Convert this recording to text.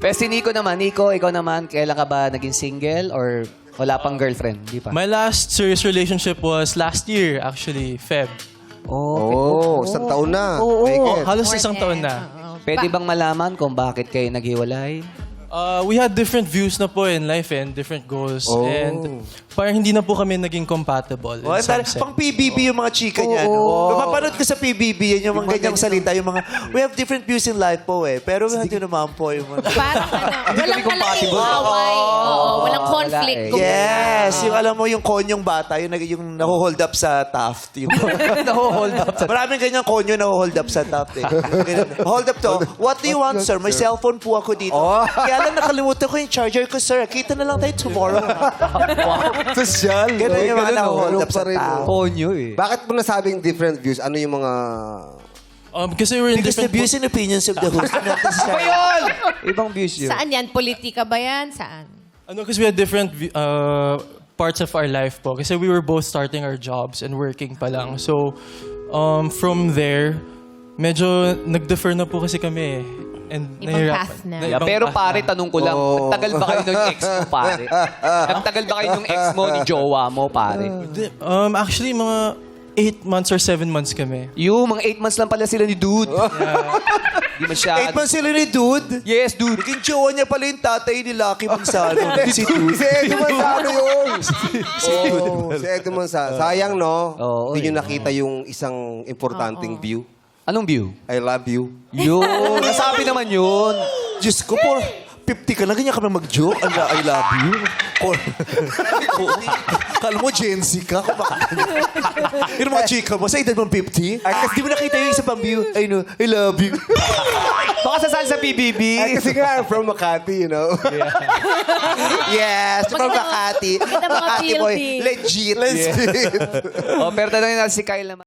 Pero si Nico naman, Nico, ikaw naman, kailan ka ba naging single or wala pang girlfriend? Di pa? My last serious relationship was last year, actually, Feb. Oh, isang taon na. Oo, Mahigit. halos isang taon na. Pwede bang malaman kung bakit kayo naghiwalay? We had different views na po in life and different goals. Oh. And parang hindi na po kami naging compatible. Oh, in some sense. pang PBB yung mga chika niya. No? Napapanood ko sa PBB yan, yung mga ganyang salita. Yung mga, we have different views in life po eh. Pero hindi naman po yung mga... Parang walang talagang away. Oo, walang conflict. Wala Yes, yung alam mo, yung konyong bata, yung naho-hold up sa Taft. Yung, Naho-hold up sa... maraming ganyang konyo naho-hold up sa Taft eh. Hold up to. What do you want, sir? May cellphone po ako dito. Kaya lang nakalimutan ko yung charger ko, sir. Kita na lang tayo tomorrow. Sosyal. Ganun yung mga naho-hold up sa pa rin, Taft. Konyo eh. Bakit mo nasabing different views? Ano yung mga... Kasi we're in Because the different... views and opinions of the host are not necessarily... Ibang views yun. Saan yan? Politika ba yan? Saan? Kasi we had different parts of our life po. Kasi we were both starting our jobs and working pa lang. So, from there, medyo nag-defer na po kasi kami. And Ibang nahihirapan. path na. Yeah, Ibang pero path pare, na. tanong ko lang, nagtagal ba kayo ng ex mo, pare? Nagtagal ba kayo ng ex mo, ni jowa mo, pare? Actually, mga 8 months or 7 months kami. Yung mga 8 months lang pala sila ni Dude. Di masyado. 8 months sila ni Dude. Yes, Dude. Naging jowa niya pala yung tatay ni Lucky Manzano. Si Dude. Si Edo Manzano yun. Si Edo Manzano. Sayang, no? Oo, Hindi nyo nakita yung isang importanteng view. Anong view? I love you. Yun. Nasabi naman yun. Diyos ko, 50 ka na, ganyan ka na mag-joke. I love you. Kala mo, Gen Z ka. Yung mga chika mo, sa edad mong 50. Kasi di mo nakita yung isa pang view. I know, I love you. Baka sasali sa PBB. Kasi nga, I'm from Makati, you know? Yes, from Makati. Maganda mga Makati boy. building. Legit. Oh, pero tanongin natin si Kyle naman.